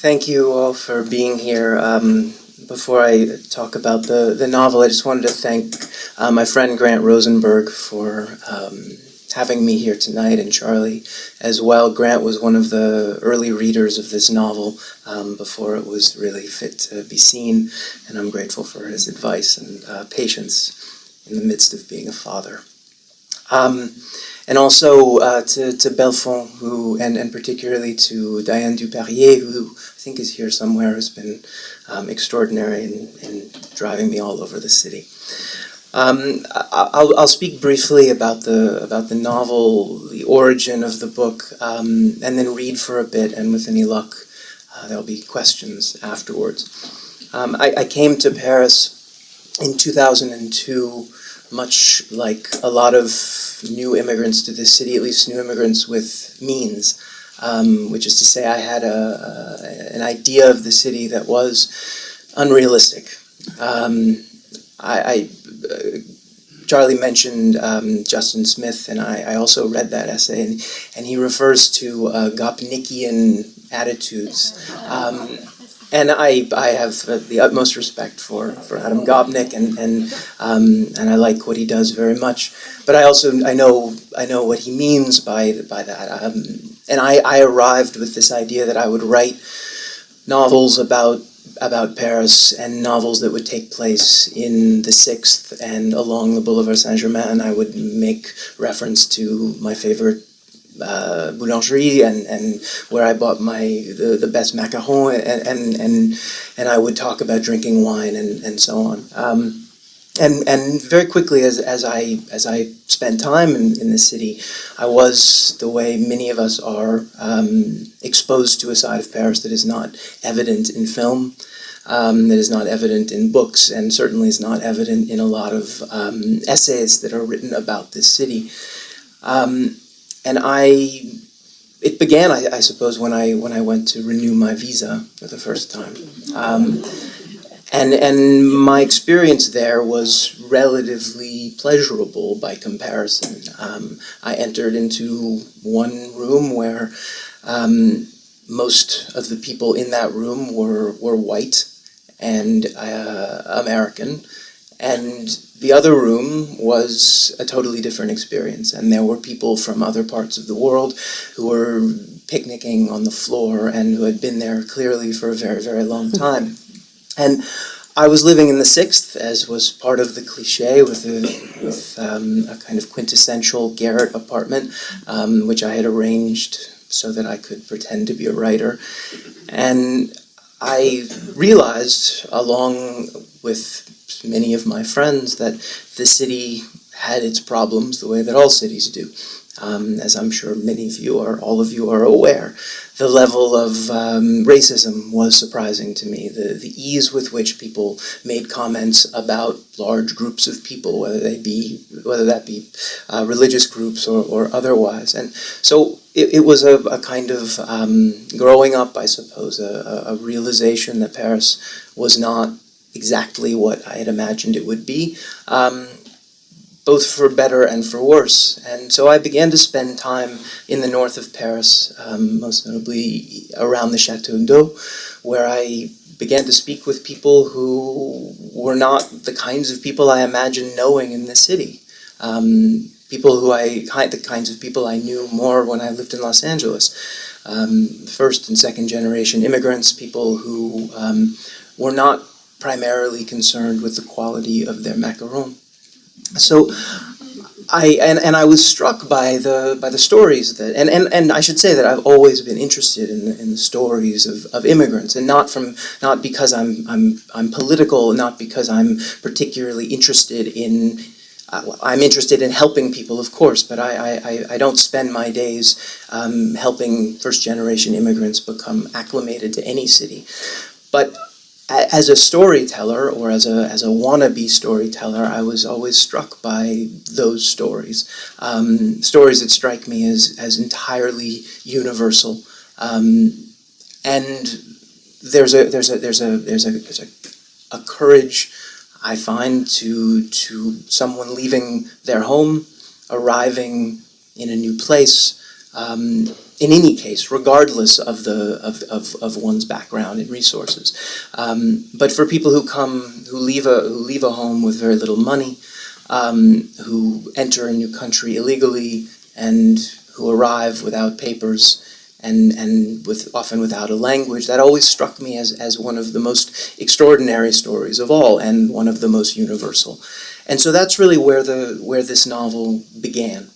Thank you all for being here. Before I talk about the novel, I just wanted to thank my friend Grant Rosenberg for having me here tonight, and Charlie as well. Grant was one of the early readers of this novel before it was really fit to be seen, and I'm grateful for his advice and patience in the midst of being a father. And also to Belfond, and particularly to Diane Duperrier, who I think is here somewhere, has been extraordinary in driving me all over the city. I'll speak briefly about the novel, the origin of the book, and then read for a bit, and with any luck, there'll be questions afterwards. I came to Paris in 2002, much like a lot of new immigrants to this city, at least new immigrants with means, which is to say I had an idea of the city that was unrealistic. Charlie mentioned Justin Smith, and I also read that essay, and he refers to Gopnickian attitudes. And I have the utmost respect for Adam Gopnik, and I like what he does very much. But I know what he means by that. And I arrived with this idea that I would write novels about Paris, and novels that would take place in the 6th and along the Boulevard Saint-Germain. I would make reference to my favorite boulangerie and where I bought the best macaron, and I would talk about drinking wine and so on. And very quickly, as I spent time in the city, I was, the way many of us are, exposed to a side of Paris that is not evident in film, that is not evident in books, and certainly is not evident in a lot of essays that are written about this city. And it began, I suppose, when I went to renew my visa for the first time. And my experience there was relatively pleasurable by comparison. I entered into one room where most of the people in that room were white and American, and the other room was a totally different experience, and there were people from other parts of the world who were picnicking on the floor and who had been there clearly for a very, very long time. And I was living in the 6th, as was part of the cliche, with a kind of quintessential garret apartment, which I had arranged so that I could pretend to be a writer. And I realized, along with many of my friends, that the city had its problems the way that all cities do. As I'm sure many of you, or all of you, are aware, the level of racism was surprising to me. The ease with which people made comments about large groups of people, whether that be religious groups or otherwise. And so it was a kind of growing up, I suppose, a realization that Paris was not exactly what I had imagined it would be, both for better and for worse. And so I began to spend time in the north of Paris, most notably around the Chateau d'Eau, where I began to speak with people who were not the kinds of people I imagined knowing in the city. The kinds of people I knew more when I lived in Los Angeles. First and second generation immigrants, people who were not primarily concerned with the quality of their macaron. So I was struck by the stories that, and I should say that I've always been interested in the stories of immigrants, and not because I'm political, not because I'm particularly interested in. I'm interested in helping people, of course, but I don't spend my days helping first-generation immigrants become acclimated to any city. But as a storyteller, or as a wannabe storyteller, I was always struck by those stories, stories that strike me as entirely universal, and there's a courage, I find, to someone leaving their home, arriving in a new place, in any case, regardless of of one's background and resources. But for people who leave a home with very little money, who enter a new country illegally, and who arrive without papers, and often without a language, that always struck me as one of the most extraordinary stories of all, and one of the most universal. And so that's really where this novel began.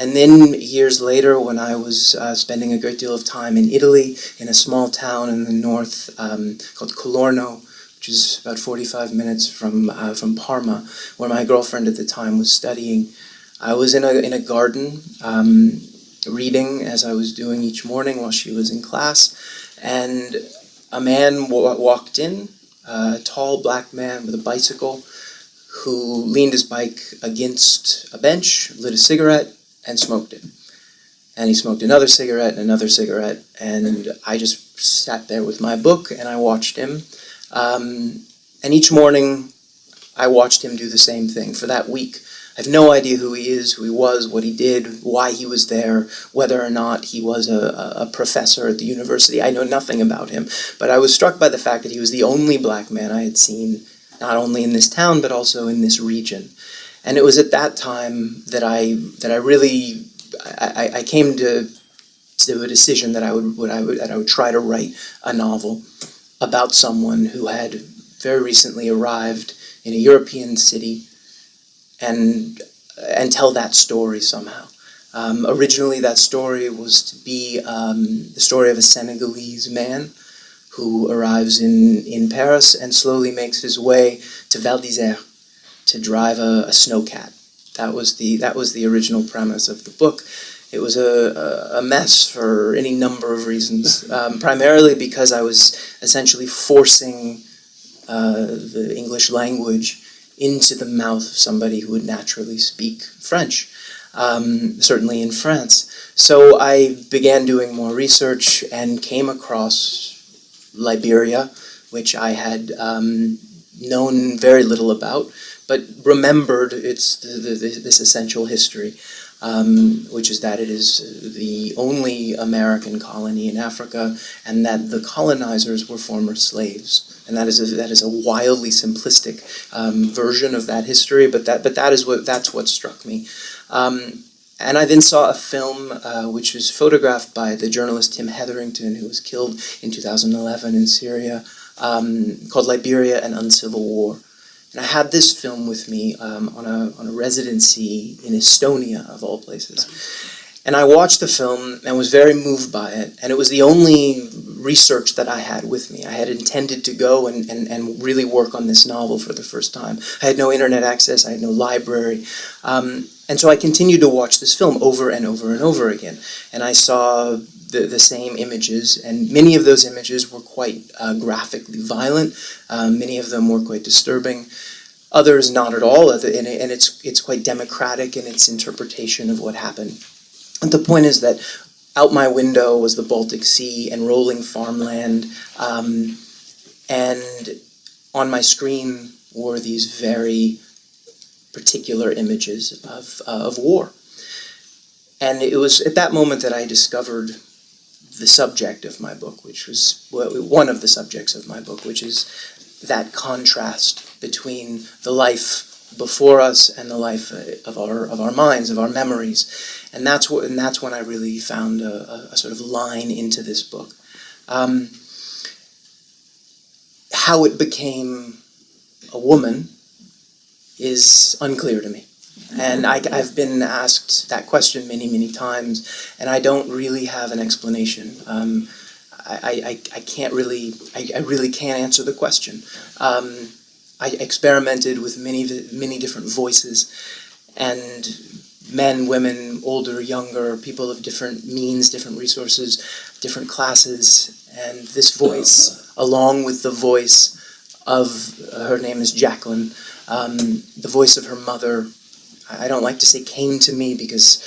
And then years later, when I was spending a great deal of time in Italy, in a small town in the north called Colorno, which is about 45 minutes from Parma, where my girlfriend at the time was studying, I was in a garden reading, as I was doing each morning while she was in class, and a man walked in, a tall black man with a bicycle, who leaned his bike against a bench, lit a cigarette, and smoked it. And he smoked another cigarette, and I just sat there with my book, and I watched him. And each morning, I watched him do the same thing for that week. I have no idea who he is, who he was, what he did, why he was there, whether or not he was a professor at the university. I know nothing about him, but I was struck by the fact that he was the only black man I had seen, not only in this town, but also in this region. And it was at that time that I came to a decision that I would try to write a novel about someone who had very recently arrived in a European city, and tell that story somehow. Originally, that story was to be the story of a Senegalese man who arrives in Paris and slowly makes his way to Val d'Isère to drive a snowcat. That was the original premise of the book. It was a mess for any number of reasons, primarily because I was essentially forcing the English language into the mouth of somebody who would naturally speak French, certainly in France. So I began doing more research and came across Liberia, which I had known very little about, but remembered this essential history, which is that it is the only American colony in Africa, and that the colonizers were former slaves. And that is a wildly simplistic version of that history, but that's what struck me. And I then saw a film which was photographed by the journalist Tim Hetherington, who was killed in 2011 in Syria, called Liberia, an Uncivil War. And I had this film with me on a residency in Estonia, of all places. And I watched the film and was very moved by it, and it was the only research that I had with me. I had intended to go and really work on this novel for the first time. I had no internet access, I had no library, and so I continued to watch this film over and over and over again. And I saw the same images, and many of those images were quite graphically violent. Many of them were quite disturbing. Others not at all, and it's quite democratic in its interpretation of what happened. And the point is that out my window was the Baltic Sea and rolling farmland, and on my screen were these very particular images of war. And it was at that moment that I discovered the subject of my book, which was one of the subjects of my book, which is that contrast between the life before us and the life of our minds, of our memories. And that's when I really found a sort of line into this book. How it became a woman is unclear to me. And I've been asked that question many, many times, and I don't really have an explanation. I really can't answer the question. I experimented with many different voices, and men, women, older, younger, people of different means, different resources, different classes, and this voice, along with the voice of, her name is Jacqueline, the voice of her mother, I don't like to say came to me because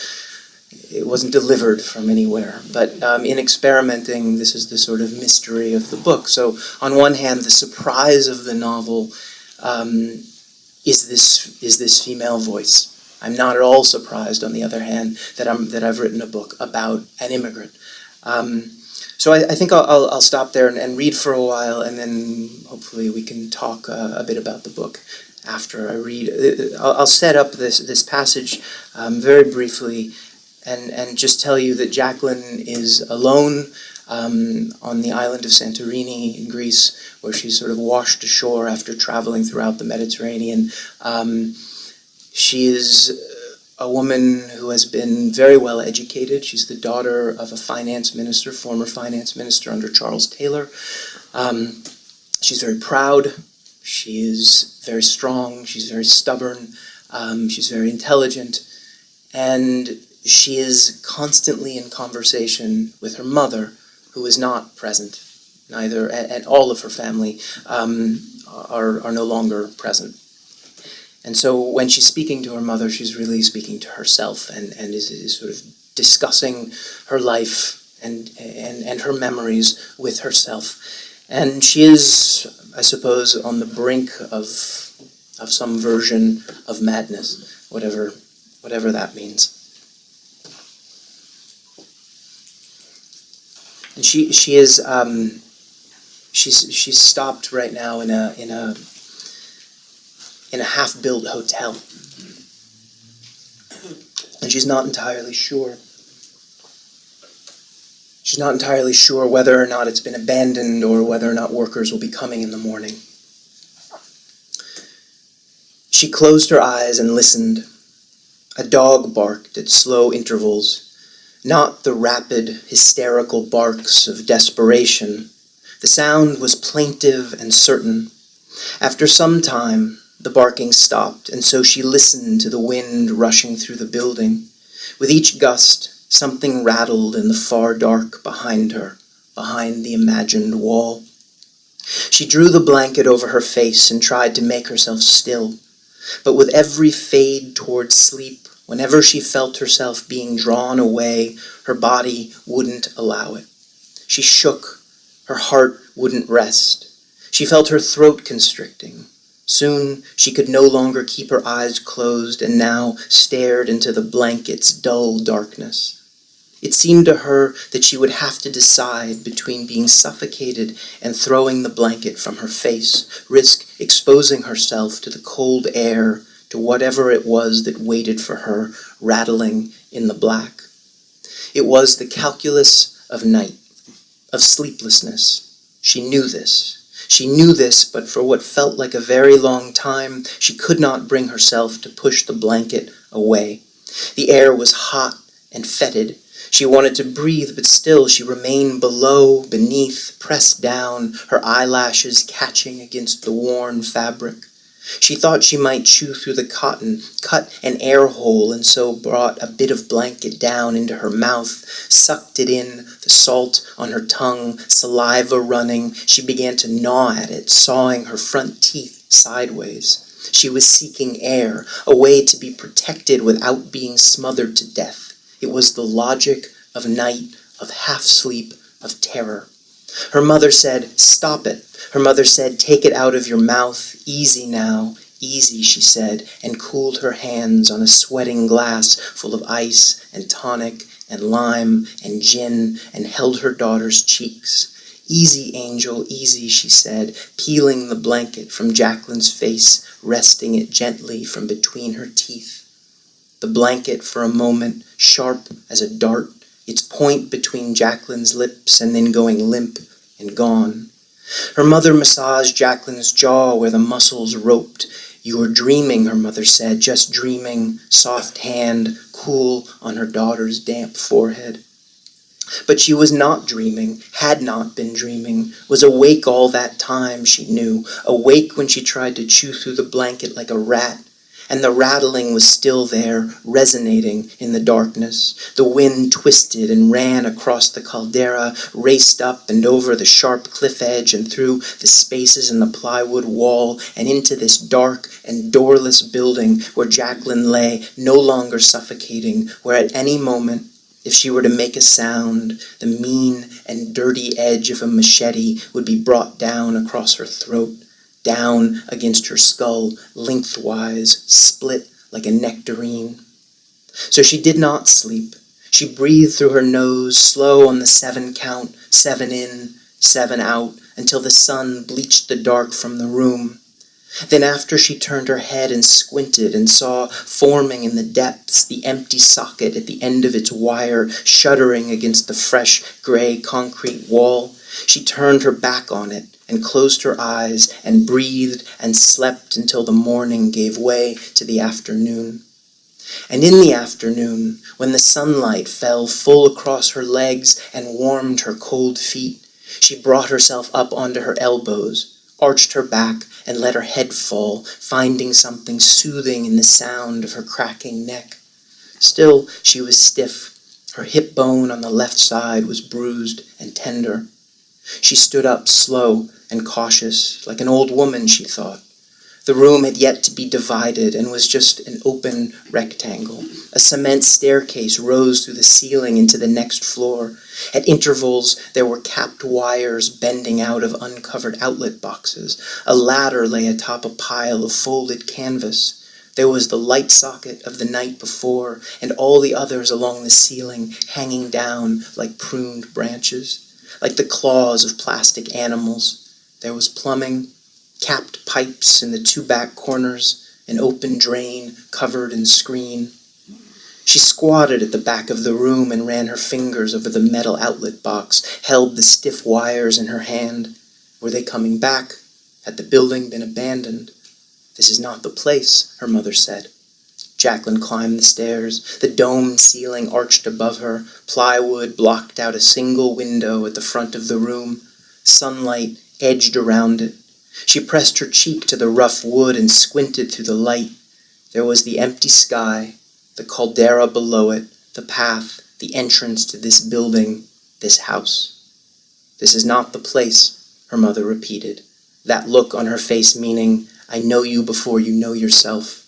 it wasn't delivered from anywhere, but in experimenting, this is the sort of mystery of the book. So on one hand, the surprise of the novel is this female voice. I'm not at all surprised, on the other hand, that I've written a book about an immigrant. So I think I'll stop there and read for a while, and then hopefully we can talk a bit about the book after I read. I'll set up this passage very briefly, and just tell you that Jacqueline is alone on the island of Santorini in Greece, where she's sort of washed ashore after traveling throughout the Mediterranean. She is a woman who has been very well educated. She's the daughter of a finance minister, former finance minister under Charles Taylor. She's very proud. She is very strong. She's very stubborn. She's very intelligent. And she is constantly in conversation with her mother, who is not present. Neither, and all of her family are no longer present. And so when she's speaking to her mother, she's really speaking to herself, and is sort of discussing her life and her memories with herself. And she is, I suppose, on the brink of some version of madness, whatever that means. And she is she's stopped right now in a half-built hotel, and she's not entirely sure. She's not entirely sure whether or not it's been abandoned, or whether or not workers will be coming in the morning. She closed her eyes and listened. A dog barked at slow intervals, not the rapid, hysterical barks of desperation. The sound was plaintive and certain. After some time, the barking stopped, and so she listened to the wind rushing through the building. With each gust, something rattled in the far dark behind her, behind the imagined wall. She drew the blanket over her face and tried to make herself still. But with every fade toward sleep, whenever she felt herself being drawn away, her body wouldn't allow it. She shook. Her heart wouldn't rest. She felt her throat constricting. Soon she could no longer keep her eyes closed, and now stared into the blanket's dull darkness. It seemed to her that she would have to decide between being suffocated and throwing the blanket from her face, risk exposing herself to the cold air, to whatever it was that waited for her, rattling in the black. It was the calculus of night, of sleeplessness. She knew this. She knew this, but for what felt like a very long time, she could not bring herself to push the blanket away. The air was hot and fetid. She wanted to breathe, but still she remained below, beneath, pressed down, her eyelashes catching against the worn fabric. She thought she might chew through the cotton, cut an air hole, and so brought a bit of blanket down into her mouth, sucked it in, the salt on her tongue, saliva running. She began to gnaw at it, sawing her front teeth sideways. She was seeking air, a way to be protected without being smothered to death. It was the logic of night, of half-sleep, of terror. Her mother said, "Stop it." Her mother said, "Take it out of your mouth. Easy now. Easy," she said, and cooled her hands on a sweating glass full of ice and tonic and lime and gin, and held her daughter's cheeks. "Easy, Angel, easy," she said, peeling the blanket from Jacqueline's face, resting it gently from between her teeth. The blanket, for a moment, sharp as a dart, its point between Jacqueline's lips and then going limp and gone. Her mother massaged Jacqueline's jaw where the muscles roped. "You were dreaming," her mother said, "just dreaming," soft hand, cool on her daughter's damp forehead. But she was not dreaming, had not been dreaming, was awake all that time, she knew, awake when she tried to chew through the blanket like a rat. And the rattling was still there, resonating in the darkness. The wind twisted and ran across the caldera, raced up and over the sharp cliff edge and through the spaces in the plywood wall and into this dark and doorless building where Jacqueline lay, no longer suffocating, where at any moment, if she were to make a sound, the mean and dirty edge of a machete would be brought down across her throat, down against her skull, lengthwise, split like a nectarine. So she did not sleep. She breathed through her nose, slow on the 7 count, 7 in, 7 out, until the sun bleached the dark from the room. Then after she turned her head and squinted and saw forming in the depths the empty socket at the end of its wire shuddering against the fresh gray concrete wall, she turned her back on it and closed her eyes and breathed and slept until the morning gave way to the afternoon. And in the afternoon, when the sunlight fell full across her legs and warmed her cold feet, she brought herself up onto her elbows, arched her back, and let her head fall, finding something soothing in the sound of her cracking neck. Still, she was stiff. Her hip bone on the left side was bruised and tender. She stood up slow and cautious, like an old woman, she thought. The room had yet to be divided and was just an open rectangle. A cement staircase rose through the ceiling into the next floor. At intervals, there were capped wires bending out of uncovered outlet boxes. A ladder lay atop a pile of folded canvas. There was the light socket of the night before, and all the others along the ceiling hanging down like pruned branches, like the claws of plastic animals. There was plumbing, capped pipes in the 2 back corners, an open drain covered in screen. She squatted at the back of the room and ran her fingers over the metal outlet box, held the stiff wires in her hand. Were they coming back? Had the building been abandoned? This is not the place, her mother said. Jacqueline climbed the stairs. The domed ceiling arched above her. Plywood blocked out a single window at the front of the room. Sunlight edged around it. She pressed her cheek to the rough wood and squinted through the light. There was the empty sky, the caldera below it, the path, the entrance to this building, this house. This is not the place, her mother repeated, that look on her face meaning, I know you before you know yourself.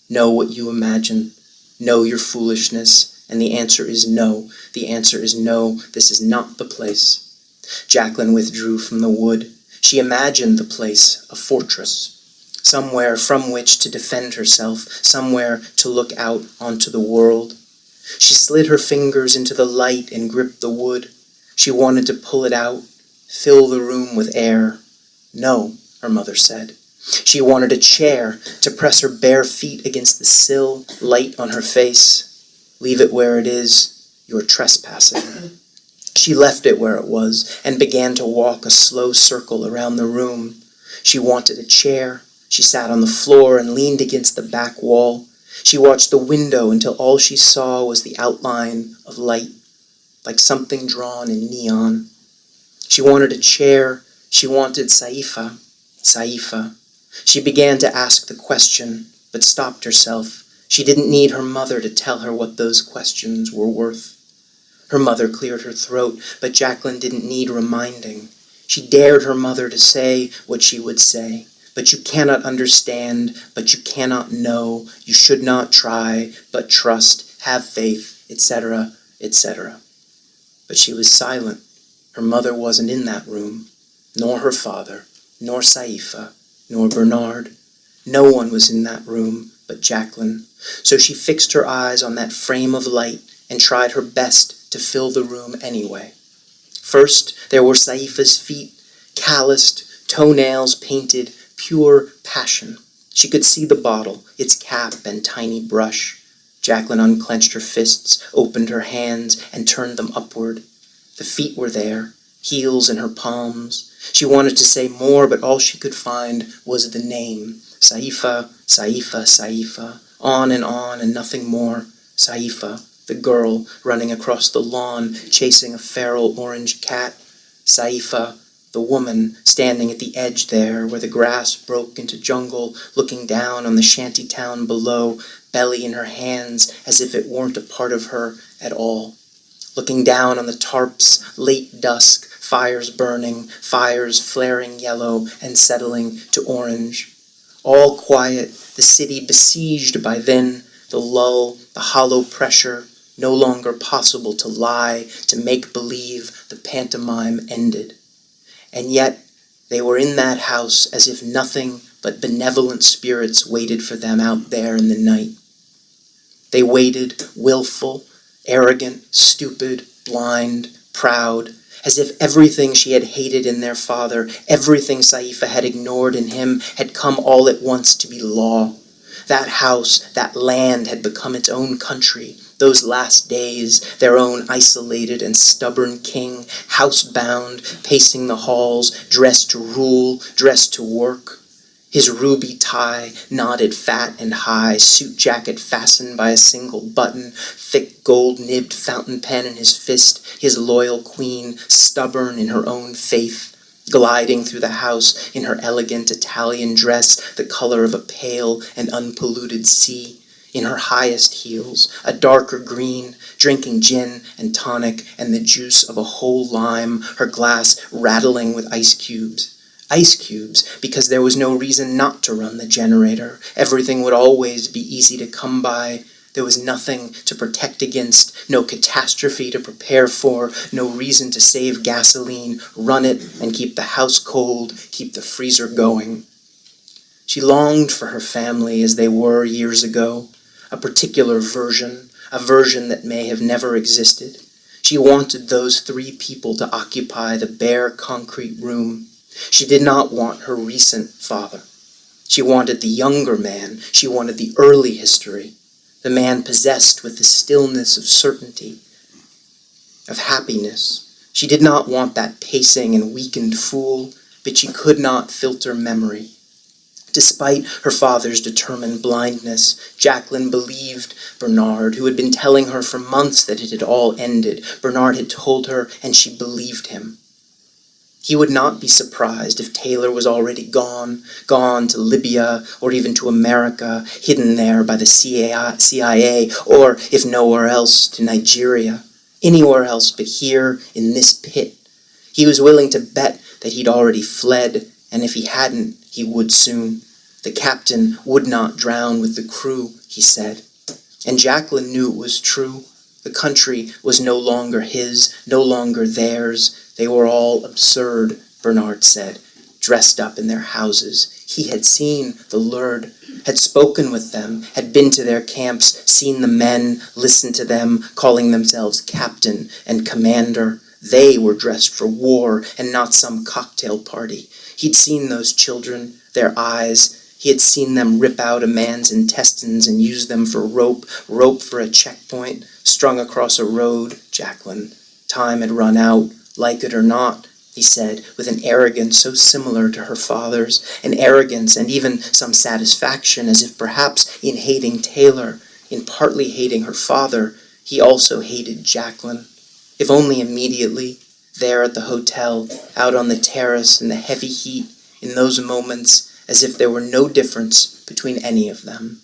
Know what you imagine. Know your foolishness. And the answer is no. The answer is no. This is not the place. Jacqueline withdrew from the wood. She imagined the place a fortress, somewhere from which to defend herself, somewhere to look out onto the world. She slid her fingers into the light and gripped the wood. She wanted to pull it out, fill the room with air. No, her mother said. She wanted a chair to press her bare feet against the sill, light on her face. Leave it where it is. You're trespassing. She left it where it was and began to walk a slow circle around the room. She wanted a chair. She sat on the floor and leaned against the back wall. She watched the window until all she saw was the outline of light, like something drawn in neon. She wanted a chair. She wanted Saifa. Saifa. She began to ask the question, but stopped herself. She didn't need her mother to tell her what those questions were worth. Her mother cleared her throat, but Jacqueline didn't need reminding. She dared her mother to say what she would say. But you cannot understand, but you cannot know. You should not try, but trust, have faith, etc., etc. But she was silent. Her mother wasn't in that room, nor her father, nor Saifa, nor Bernard. No one was in that room but Jacqueline. So she fixed her eyes on that frame of light and tried her best to fill the room anyway. First, there were Saifa's feet, calloused, toenails painted, pure passion. She could see the bottle, its cap and tiny brush. Jacqueline unclenched her fists, opened her hands, and turned them upward. The feet were there, heels in her palms. She wanted to say more, but all she could find was the name. Saifa, Saifa, Saifa. On and nothing more. Saifa. The girl running across the lawn, chasing a feral orange cat. Saifa, the woman standing at the edge there where the grass broke into jungle, looking down on the shanty town below, belly in her hands as if it weren't a part of her at all. Looking down on the tarps, late dusk, fires burning, fires flaring yellow and settling to orange. All quiet, the city besieged by then, the lull, the hollow pressure, no longer possible to lie, to make believe the pantomime ended. And yet they were in that house as if nothing but benevolent spirits waited for them out there in the night. They waited, willful, arrogant, stupid, blind, proud, as if everything she had hated in their father, everything Saifa had ignored in him, had come all at once to be law. That house, that land had become its own country. Those last days, their own isolated and stubborn king, housebound, pacing the halls, dressed to rule, dressed to work. His ruby tie, knotted fat and high, suit jacket fastened by a single button, thick gold-nibbed fountain pen in his fist, his loyal queen, stubborn in her own faith, gliding through the house in her elegant Italian dress, the color of a pale and unpolluted sea, in her highest heels, a darker green, drinking gin and tonic and the juice of a whole lime, her glass rattling with ice cubes. Ice cubes, because there was no reason not to run the generator. Everything would always be easy to come by. There was nothing to protect against, no catastrophe to prepare for, no reason to save gasoline, run it and keep the house cold, keep the freezer going. She longed for her family as they were years ago, a particular version, a version that may have never existed. She wanted those three people to occupy the bare concrete room. She did not want her recent father. She wanted the younger man. She wanted the early history, the man possessed with the stillness of certainty, of happiness. She did not want that pacing and weakened fool, but she could not filter memory. Despite her father's determined blindness, Jacqueline believed Bernard, who had been telling her for months that it had all ended. Bernard had told her, and she believed him. He would not be surprised if Taylor was already gone to Libya, or even to America, hidden there by the CIA, or, if nowhere else, to Nigeria. Anywhere else but here in this pit. He was willing to bet that he'd already fled, and if he hadn't, he would soon. The captain would not drown with the crew, he said. And Jacqueline knew it was true. The country was no longer his, no longer theirs. They were all absurd, Bernard said, dressed up in their houses. He had seen the lured, had spoken with them, had been to their camps, seen the men, listened to them, calling themselves captain and commander. They were dressed for war and not some cocktail party. He'd seen those children, their eyes. He had seen them rip out a man's intestines and use them for rope for a checkpoint, strung across a road. Jacqueline, time had run out. Like it or not, he said, with an arrogance so similar to her father's, an arrogance and even some satisfaction, as if perhaps in hating Taylor, in partly hating her father, he also hated Jacqueline. If only immediately, there at the hotel, out on the terrace in the heavy heat, in those moments, as if there were no difference between any of them.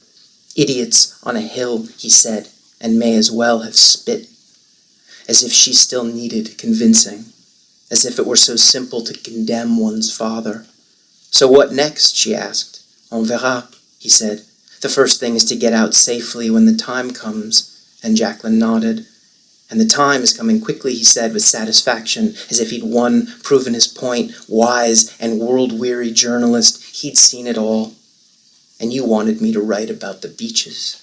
Idiots on a hill, he said, and may as well have spit. As if she still needed convincing, as if it were so simple to condemn one's father. So what next, she asked. On verra, he said. The first thing is to get out safely when the time comes, and Jacqueline nodded. And the time is coming quickly, he said with satisfaction, as if he'd won, proven his point, wise and world-weary journalist. He'd seen it all. And you wanted me to write about the beaches.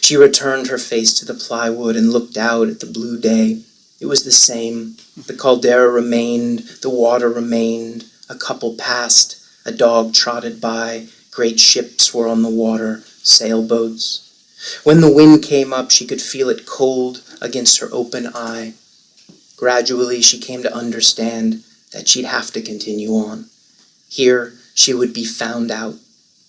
She returned her face to the plywood and looked out at the blue day. It was the same. The caldera remained, the water remained. A couple passed, a dog trotted by. Great ships were on the water, sailboats. When the wind came up, she could feel it cold against her open eye. Gradually, she came to understand that she'd have to continue on. Here, she would be found out.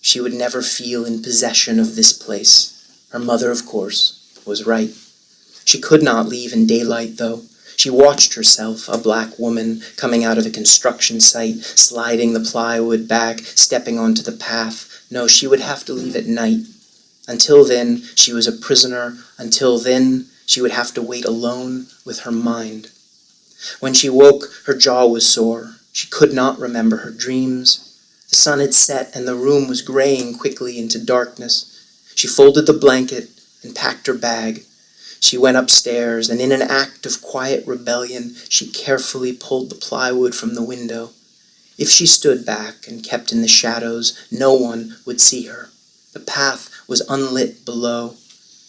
She would never feel in possession of this place. Her mother, of course, was right. She could not leave in daylight, though. She watched herself, a black woman, coming out of a construction site, sliding the plywood back, stepping onto the path. No, she would have to leave at night. Until then, she was a prisoner. Until then, she would have to wait alone with her mind. When she woke, her jaw was sore. She could not remember her dreams. The sun had set, and the room was graying quickly into darkness. She folded the blanket and packed her bag. She went upstairs, and in an act of quiet rebellion, she carefully pulled the plywood from the window. If she stood back and kept in the shadows, no one would see her. The path was unlit below.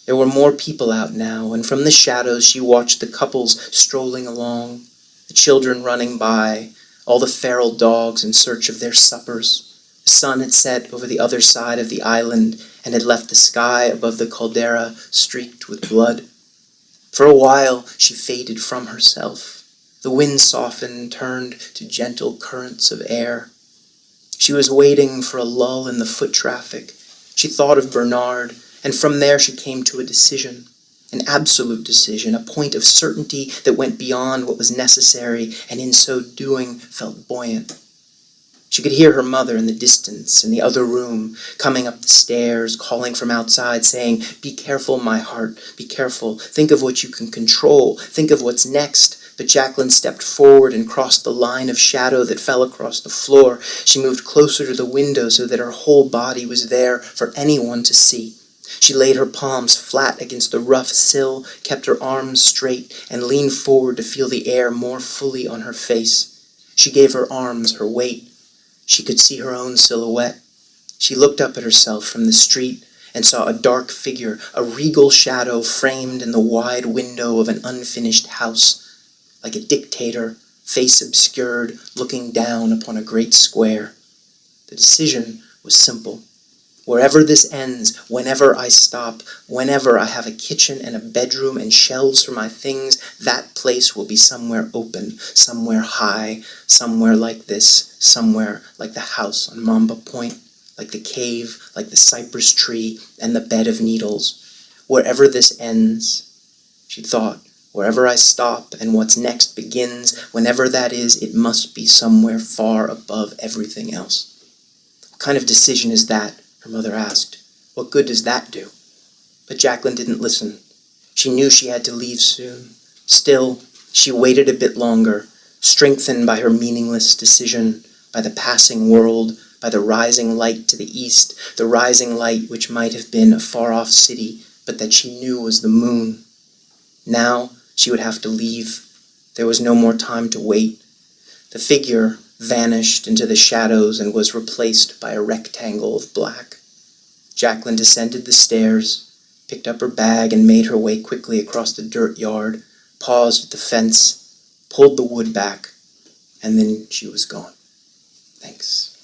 There were more people out now, and from the shadows she watched the couples strolling along, the children running by, all the feral dogs in search of their suppers. The sun had set over the other side of the island and had left the sky above the caldera streaked with blood. For a while she faded from herself. The wind softened, turned to gentle currents of air. She was waiting for a lull in the foot traffic. She thought of Bernard, and from there she came to a decision, an absolute decision, a point of certainty that went beyond what was necessary, and in so doing felt buoyant. She could hear her mother in the distance, in the other room, coming up the stairs, calling from outside, saying, "Be careful, my heart, be careful. Think of what you can control. Think of what's next." But Jacqueline stepped forward and crossed the line of shadow that fell across the floor. She moved closer to the window so that her whole body was there for anyone to see. She laid her palms flat against the rough sill, kept her arms straight, and leaned forward to feel the air more fully on her face. She gave her arms her weight. She could see her own silhouette. She looked up at herself from the street and saw a dark figure, a regal shadow framed in the wide window of an unfinished house, like a dictator, face obscured, looking down upon a great square. The decision was simple. Wherever this ends, whenever I stop, whenever I have a kitchen and a bedroom and shelves for my things, that place will be somewhere open, somewhere high, somewhere like this, somewhere like the house on Mamba Point, like the cave, like the cypress tree and the bed of needles. Wherever this ends, she thought, wherever I stop and what's next begins, whenever that is, it must be somewhere far above everything else. What kind of decision is that? Her mother asked. What good does that do? But Jacqueline didn't listen. She knew she had to leave soon. Still, she waited a bit longer, strengthened by her meaningless decision, by the passing world, by the rising light to the east, the rising light which might have been a far-off city, but that she knew was the moon. Now she would have to leave. There was no more time to wait. The figure vanished into the shadows and was replaced by a rectangle of black. Jacqueline descended the stairs, picked up her bag and made her way quickly across the dirt yard, paused at the fence, pulled the wood back, and then she was gone. Thanks.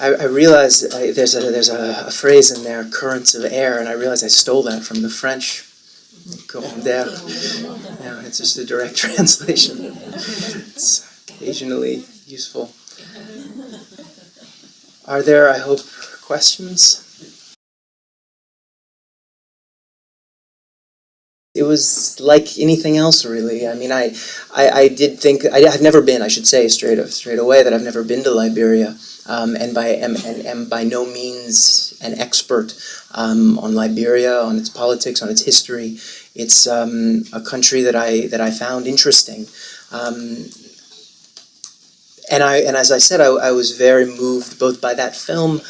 I realized there's a phrase in there, currents of air, and I realized I stole that from the French. Courant d'air. Yeah, it's just a direct translation. It's occasionally useful. Are there, I hope, questions? It was like anything else, really. I mean, I did think I've never been. I should say straight away that I've never been to Liberia, and am by no means an expert on Liberia, on its politics, on its history. It's a country that I found interesting, and as I said, I was very moved both by that film.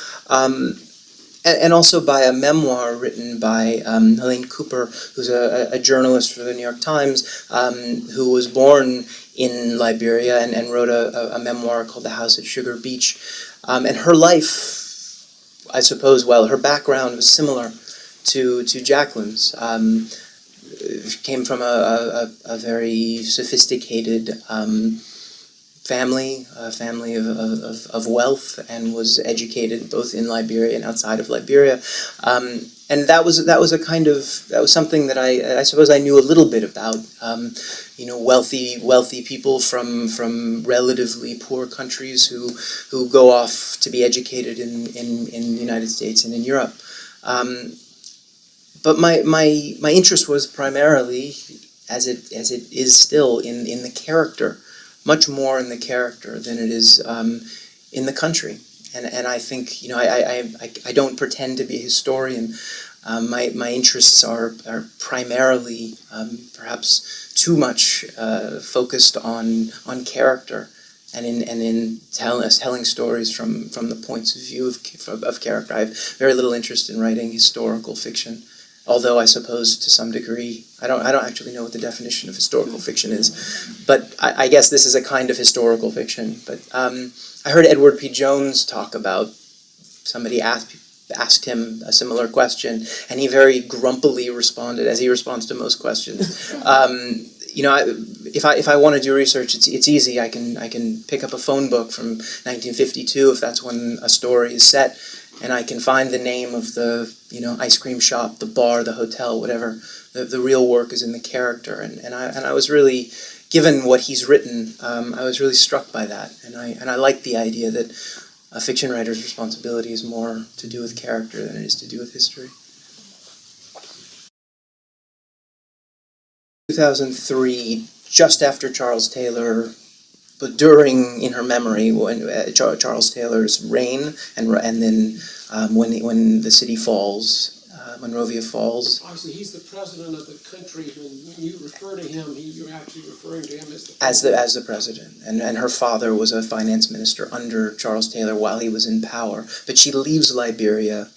And also by a memoir written by Helene Cooper, who's a journalist for the New York Times, who was born in Liberia and wrote a memoir called The House at Sugar Beach. And her life, I suppose, well, her background was similar to Jacqueline's. She came from a very sophisticated family, a family of wealth, and was educated both in Liberia and outside of Liberia, and that was something that I suppose I knew a little bit about. Wealthy people from relatively poor countries who go off to be educated in the United States and in Europe. But my interest was primarily, as it is still, in the character. Much more in the character than it is in the country, and I think I don't pretend to be a historian. My interests are primarily perhaps too much focused on character, and in telling stories from the points of view of character. I have very little interest in writing historical fiction. Although I suppose to some degree, I don't actually know what the definition of historical fiction is, but I guess this is a kind of historical fiction. But I heard Edward P. Jones talk about, somebody asked him a similar question, and he very grumpily responded, as he responds to most questions. If I want to do research, it's easy. I can pick up a phone book from 1952 if that's when a story is set, and I can find the name of the ice cream shop, the bar, the hotel, whatever. The real work is in the character, and I was really, given what he's written, I was really struck by that, and I like the idea that a fiction writer's responsibility is more to do with character than it is to do with history. 2003, just after Charles Taylor, but in her memory, when Charles Taylor's reign, and then when the city falls, Monrovia falls. Obviously, he's the president of the country. When you refer to him, you're actually referring to him as the president. As the president. And her father was a finance minister under Charles Taylor while he was in power. But she leaves Liberia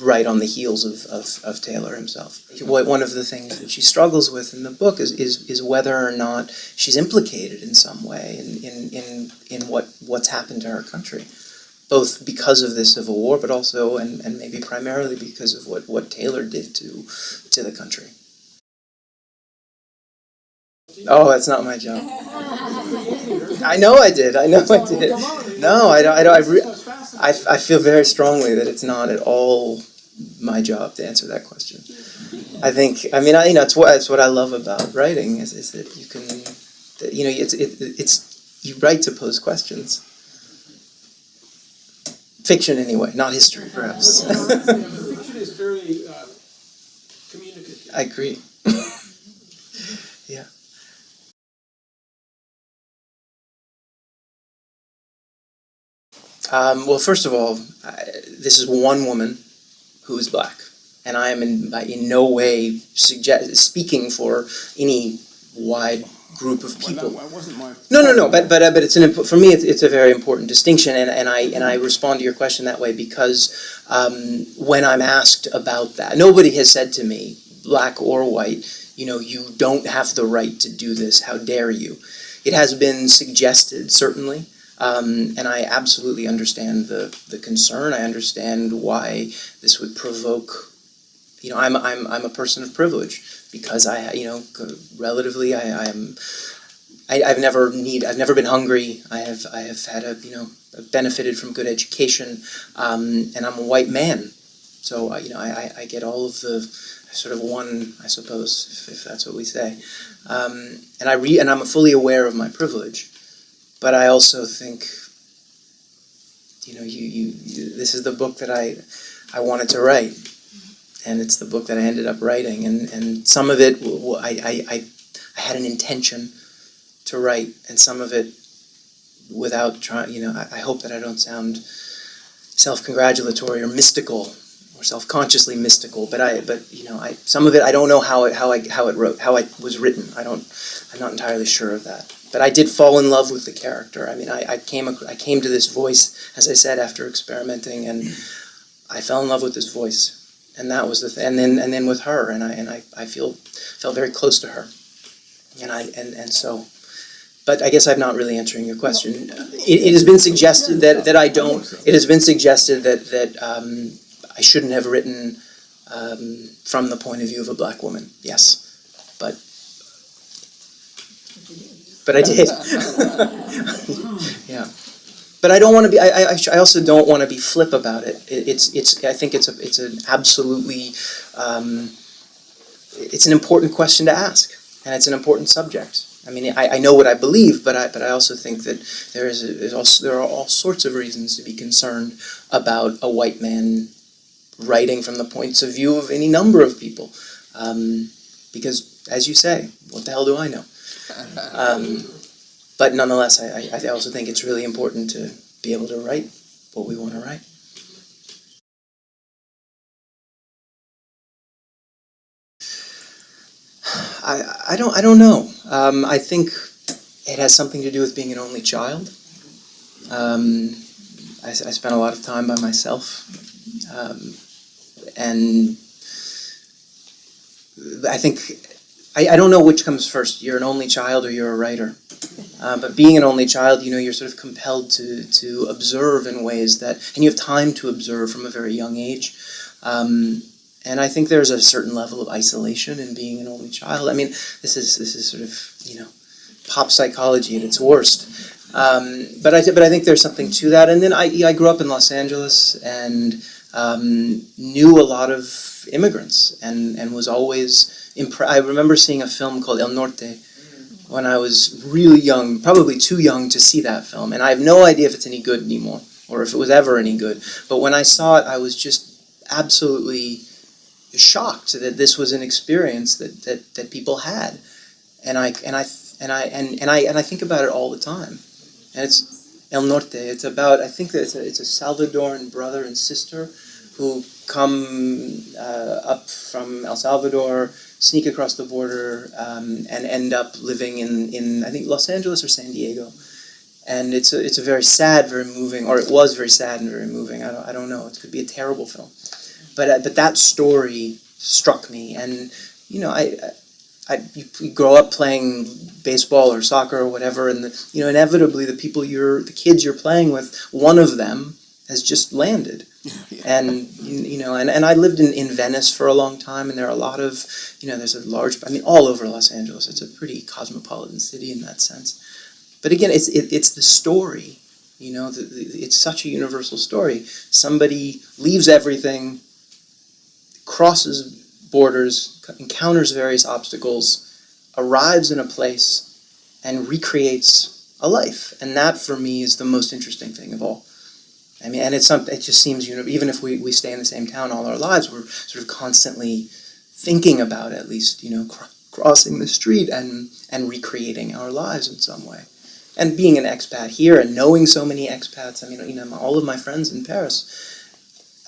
right on the heels of Taylor himself. One of the things that she struggles with in the book is whether or not she's implicated in some way in what's happened to her country. Both because of the Civil War, but also, and maybe primarily because of what Taylor did to the country. Oh, that's not my job. I know I did. No, I feel very strongly that it's not at all my job to answer that question. It's what I love about writing is that you can, you write to pose questions. Fiction, anyway, not history, perhaps. Fiction is very communicative. I agree. Yeah. Well, first of all, this is one woman who is black, and I am in no way speaking for any wide group of people. Well, that wasn't my... No. But it's for me. It's a very important distinction, and I respond to your question that way because when I'm asked about that, nobody has said to me, black or white, you don't have the right to do this. How dare you? It has been suggested, certainly, and I absolutely understand the concern. I understand why this would provoke. I'm a person of privilege. Because relatively, I've never been hungry. I have had I've benefited from good education, and I'm a white man, so I get all of the sort of one, I suppose, if that's what we say, and I'm fully aware of my privilege, but I also think, this is the book that I wanted to write. And it's the book that I ended up writing, and some of it I had an intention to write, and some of it without trying. I hope that I don't sound self-congratulatory or mystical or self-consciously mystical, but some of it I don't know how it was written. I'm not entirely sure of that. But I did fall in love with the character. I came to this voice, as I said, after experimenting, and I fell in love with this voice. And that was and then with her, and I felt very close to her, and so, but I guess I'm not really answering your question. It has been suggested that I don't. It has been suggested that I shouldn't have written from the point of view of a black woman. Yes, but I did. Yeah. But I don't want to be. I also don't want to be flip about it. I think it's an absolutely. It's an important question to ask, and it's an important subject. I know what I believe, but I also think that there are all sorts of reasons to be concerned about a white man writing from the points of view of any number of people, because, as you say, what the hell do I know? But nonetheless, I also think it's really important to be able to write what we want to write. I don't know. I think it has something to do with being an only child. I spent a lot of time by myself, and I think, I don't know which comes first. You're an only child or you're a writer. But being an only child, you're sort of compelled to observe in ways that, and you have time to observe from a very young age. And I think there's a certain level of isolation in being an only child. I mean, this is sort of, pop psychology at its worst. But I think there's something to that. And then I grew up in Los Angeles and knew a lot of immigrants and was always impressed. I remember seeing a film called El Norte when I was really young, probably too young to see that film. And I have no idea if it's any good anymore or if it was ever any good. But when I saw it, I was just absolutely shocked that this was an experience that people had. And I think about it all the time. And it's El Norte. It's about, I think that it's a Salvadoran brother and sister who come up from El Salvador, sneak across the border, and end up living in I think Los Angeles or San Diego. And it's a very sad, very moving, or it was very sad and very moving. I don't know. It could be a terrible film, but that story struck me. And you grow up playing baseball or soccer or whatever, and inevitably the kids you're playing with, one of them has just landed. And and I lived in Venice for a long time, and there are a lot of there's a large, all over Los Angeles. It's a pretty cosmopolitan city in that sense. But again, it's the story. It's such a universal story. Somebody leaves everything, crosses borders, encounters various obstacles, arrives in a place, and recreates a life. And that, for me, is the most interesting thing of all. And it just seems, even if we stay in the same town all our lives, we're sort of constantly thinking about, at least, crossing the street and recreating our lives in some way. And being an expat here and knowing so many expats, all of my friends in Paris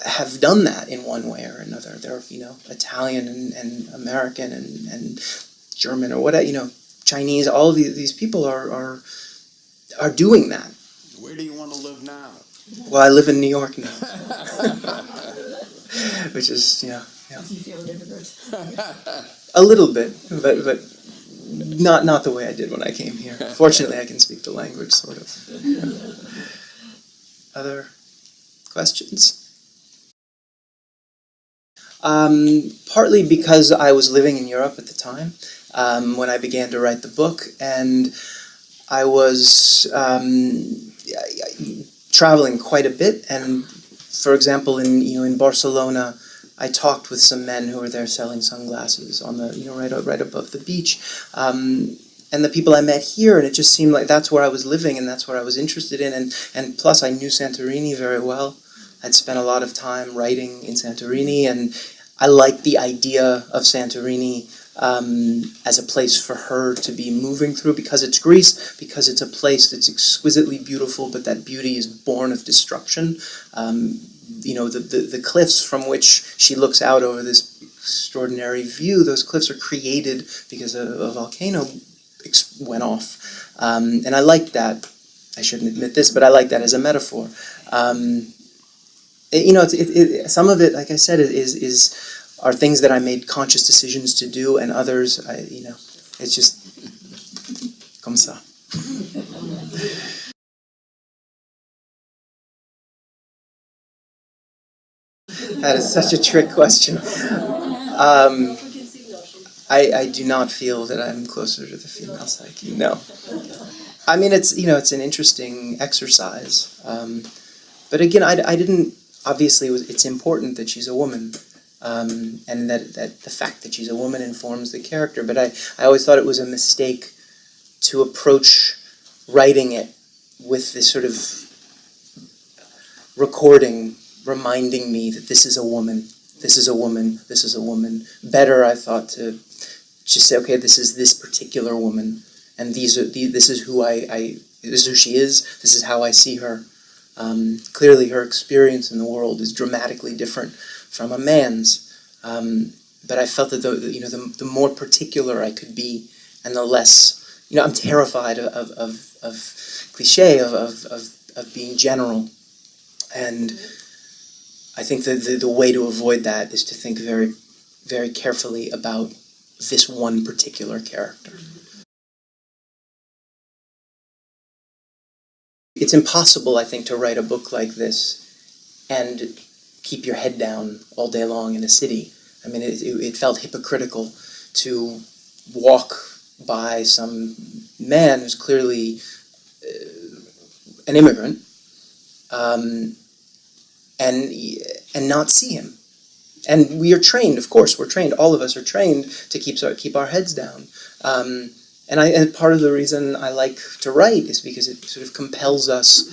have done that in one way or another. They're, Italian and American and German or whatever, Chinese. All of these people are doing that. Where do you want to live now? Well, I live in New York now, which is, Do you feel difficult? a little bit, but not the way I did when I came here. Fortunately, I can speak the language, sort of. Other questions? Partly because I was living in Europe at the time when I began to write the book, and I was traveling quite a bit. And for example, in Barcelona, I talked with some men who were there selling sunglasses on the right above the beach. And the people I met here, and it just seemed like that's where I was living and that's what I was interested in. And plus, I knew Santorini very well. I'd spent a lot of time writing in Santorini, and I liked the idea of Santorini as a place for her to be moving through, because it's Greece, because it's a place that's exquisitely beautiful, but that beauty is born of destruction. The cliffs from which she looks out over this extraordinary view, those cliffs are created because a volcano went off. And I like that. I shouldn't admit this, but I like that as a metaphor. Some of it, like I said, are things that I made conscious decisions to do, and others, it's just comme ça. That is such a trick question. I do not feel that I'm closer to the female psyche. No. It's an interesting exercise. But again, I didn't. Obviously, it's important that she's a woman, and that the fact that she's a woman informs the character. But I always thought it was a mistake to approach writing it with this sort of recording reminding me that this is a woman, this is a woman, this is a woman. Better, I thought, to just say, okay, this is this particular woman, and this is who this is who she is. This is how I see her. Clearly, her experience in the world is dramatically different from a man's. But I felt that the more particular I could be, and the less, I'm terrified of cliche, of being general, and I think that the way to avoid that is to think very, very carefully about this one particular character. It's impossible, I think, to write a book like this and keep your head down all day long in a city. I mean, it felt hypocritical to walk by some man who's clearly an immigrant, and not see him. And we are trained, of course, we're trained, all of us are trained to keep our heads down. And part of the reason I like to write is because it sort of compels us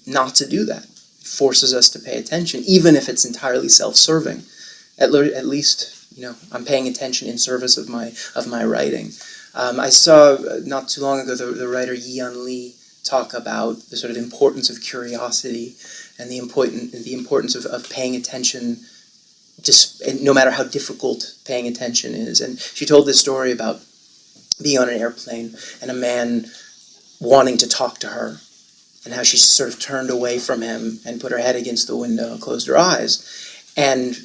not to do that. It forces us to pay attention, even if it's entirely self-serving. At least, I'm paying attention in service of my writing. I saw not too long ago the writer Yi-Yun Lee talk about the sort of importance of curiosity and the importance of paying attention, just no matter how difficult paying attention is. And she told this story about being on an airplane and a man wanting to talk to her, and how she sort of turned away from him and put her head against the window and closed her eyes. And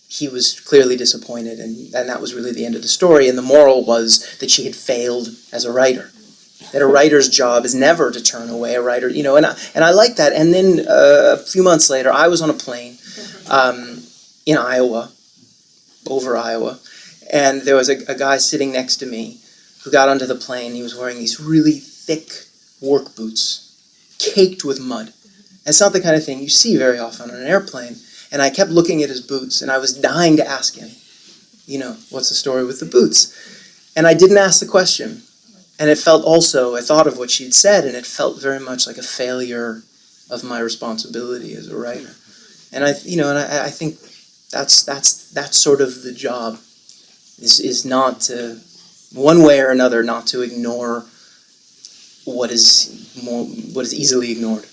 he was clearly disappointed, and that was really the end of the story. And the moral was that she had failed as a writer. That a writer's job is never to turn away a writer, and I like that. And then a few months later, I was on a plane in Iowa, over Iowa, and there was a guy sitting next to me who got onto the plane. He was wearing these really thick work boots, caked with mud. And it's not the kind of thing you see very often on an airplane. And I kept looking at his boots, and I was dying to ask him, what's the story with the boots? And I didn't ask the question. And it felt also, I thought of what she'd said, and it felt very much like a failure of my responsibility as a writer. And I think that's sort of the job, is not to, one way or another, not to ignore what is easily ignored.